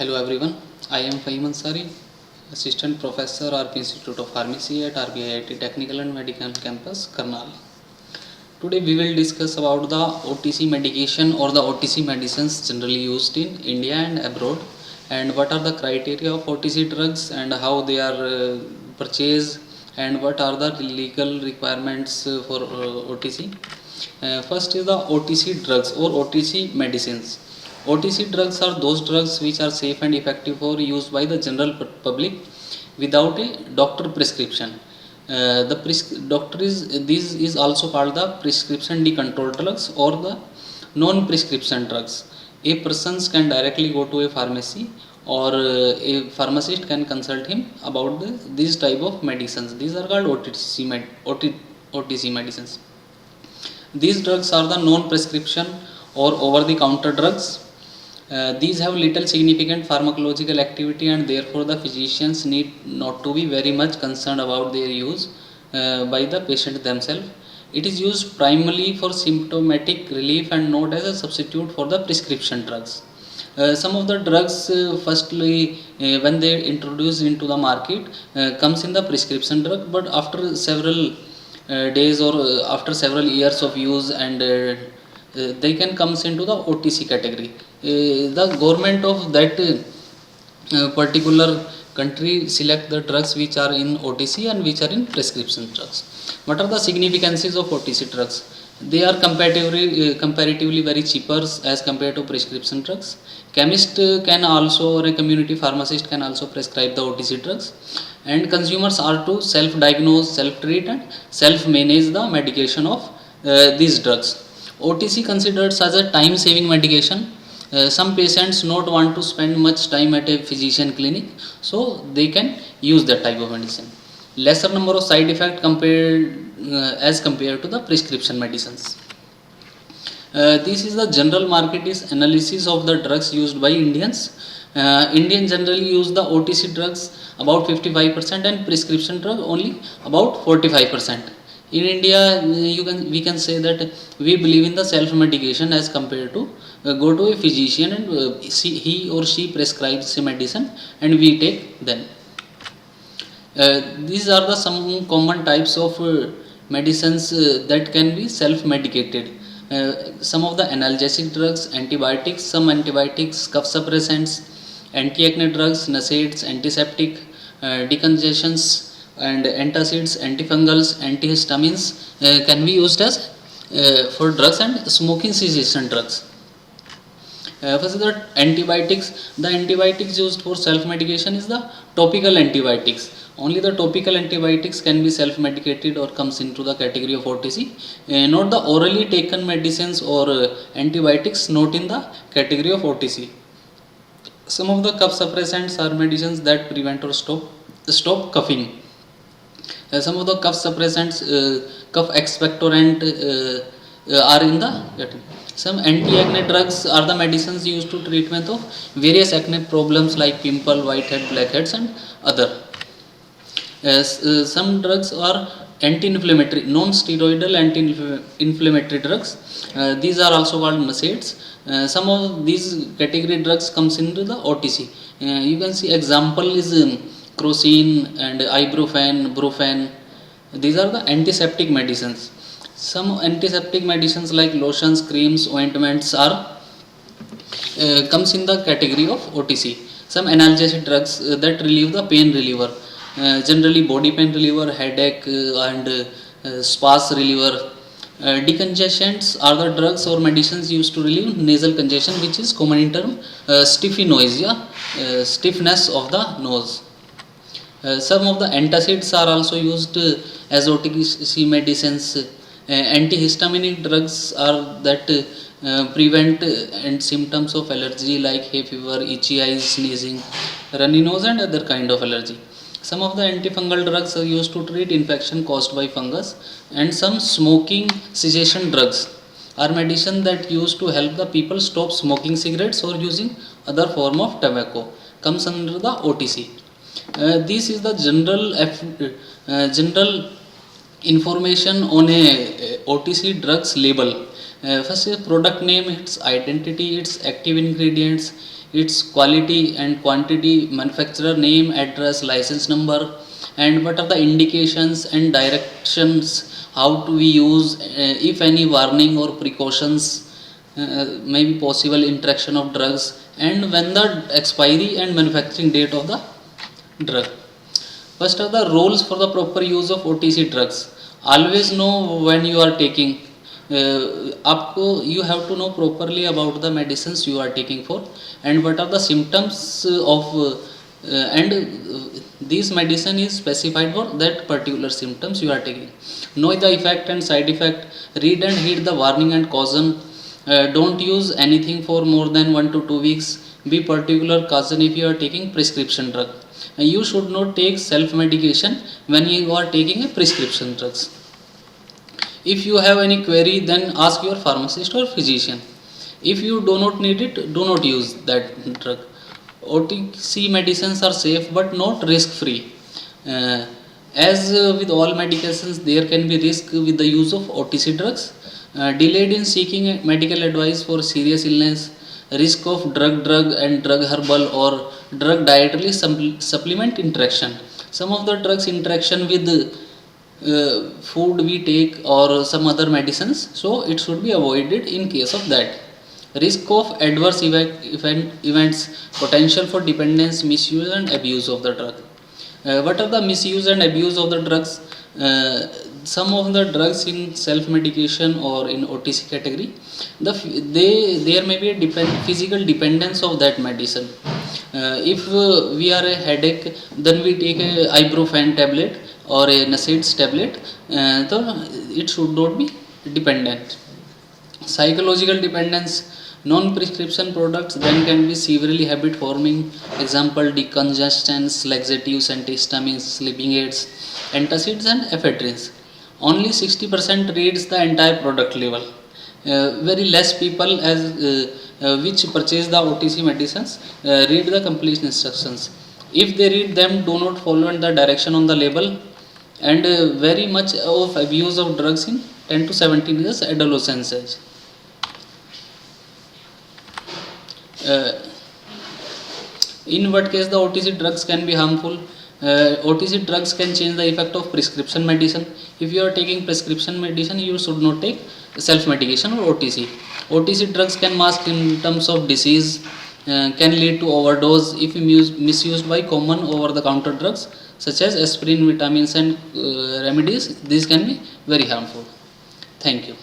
Hello everyone, I am Fahim Ansari, Assistant Professor RP Institute of Pharmacy at RBIIT Technical and Medical Campus, Karnal. Today we will discuss about the OTC medication or the OTC medicines generally used in India and abroad, and what are the criteria of OTC drugs and how they are purchased, and what are the legal requirements for OTC. First is the OTC drugs or OTC medicines. OTC drugs are those drugs which are safe and effective for use by the general public without a doctor prescription. Doctor is this is also called the prescription decontrolled drugs or the non-prescription drugs. A persons can directly go to a pharmacy or a pharmacist can consult him about these type of medicines. These are called OTC medicines. These drugs are the non-prescription or over-the-counter drugs. These have little significant pharmacological activity and therefore the physicians need not to be very much concerned about their use by the patient themselves. It is used primarily for symptomatic relief and not as a substitute for the prescription drugs. Some of the drugs firstly when they introduced into the market comes in the prescription drug, but after several days or after several years of use and they can comes into the OTC category. The government of that particular country select the drugs which are in OTC and which are in prescription drugs. What are the significances of OTC drugs? They are comparatively very cheaper as compared to prescription drugs. Chemist can also or a community pharmacist can also prescribe the OTC drugs, and consumers are to self-diagnose, self-treat and self-manage the medication of these drugs. OTC considered as a time-saving medication. Some patients not want to spend much time at a physician clinic, so they can use that type of medicine. Lesser number of side effects as compared to the prescription medicines. This is the general market is analysis of the drugs used by Indians. Indians generally use the OTC drugs about 55% and prescription drug only about 45%. In India, we can say that we believe in the self medication as compared to go to a physician and he or she prescribes a medicine and we take them. These are the some common types of medicines that can be self medicated. Some of the analgesic drugs, antibiotics, some antibiotics, cough suppressants, anti-acne drugs, NSAIDs, antiseptic, decongestants and antacids, antifungals, antihistamines can be used as for drugs, and smoking cessation drugs. First, the antibiotics. The antibiotics used for self-medication is the topical antibiotics. Only the topical antibiotics can be self-medicated or comes into the category of OTC. Not the orally taken medicines or antibiotics not in the category of OTC. Some of the cough suppressants are medicines that prevent or stop coughing. Some of the cough suppressants, cough expectorant are in the category. Some anti-acne drugs are the medicines used to treatment of various acne problems like pimple, whitehead, blackheads and other. Some drugs are anti-inflammatory, non-steroidal anti-inflammatory drugs. These are also called NSAIDs. Some of these category drugs comes into the OTC. You can see example is crocin and ibuprofen, brufen. These are the antiseptic medicines. Some antiseptic medicines like lotions, creams, ointments are comes in the category of OTC. Some analgesic drugs that relieve the pain reliever, generally body pain reliever, headache and spas reliever. Decongestants are the drugs or medicines used to relieve nasal congestion, which is common in term stiffy noise, stiffness of the nose. Some of the antacids are also used as OTC medicines. Antihistaminic drugs are that prevent and symptoms of allergy like hay fever, itchy eyes, sneezing, runny nose and other kind of allergy. Some of the antifungal drugs are used to treat infection caused by fungus, and some smoking cessation drugs are medicine that used to help the people stop smoking cigarettes or using other form of tobacco, comes under the OTC. This is the general information on a OTC drugs label. First is product name, its identity, its active ingredients, its quality and quantity, manufacturer name, address, license number, and what are the indications and directions, how to we use, if any warning or precautions, maybe possible interaction of drugs, and when the expiry and manufacturing date of the drug. First are the rules for the proper use of OTC drugs. Always know when you are taking. आपको you have to know properly about the medicines you are taking for, and what are the symptoms of and this medicine is specified for that particular symptoms you are taking. Know the effect and side effect. Read and heed the warning and caution. Don't use anything for more than 1 to 2 weeks. Be particular caution if you are taking prescription drug. You should not take self medication when you are taking a prescription drugs. If you have any query, then ask your pharmacist or physician. If you do not need it, do not use that drug. OTC medicines are safe but not risk free. As with all medications, there can be risk with the use of OTC drugs. Delayed in seeking medical advice for serious illness, risk of drug and drug herbal or drug dietary supplement interaction. Some of the drugs interaction with food we take or some other medicines, so it should be avoided in case of that. Risk of adverse events, potential for dependence, misuse and abuse of the drug. What are the misuse and abuse of the drugs? Some of the drugs in self medication or in OTC category, there may be a physical dependence of that medicine. If we are a headache, then we take a ibuprofen tablet or a NSAIDs tablet, so it should not be dependent. Psychological dependence. Non-prescription products then can be severely habit forming. Example, decongestants, laxatives, antihistamines, sleeping aids, antacids and ephedrines. Only 60% reads the entire product label. Very less people which purchase the OTC medicines read the complete instructions. If they read them, do not follow the direction on the label, and very much of abuse of drugs in 10 to 17 years adolescence age. In what case the OTC drugs can be harmful? OTC drugs can change the effect of prescription medicine. If you are taking prescription medicine, you should not take self medication or OTC. OTC drugs can mask symptoms of disease, can lead to overdose if misused by common over the counter drugs such as aspirin, vitamins and remedies. These can be very harmful. Thank you.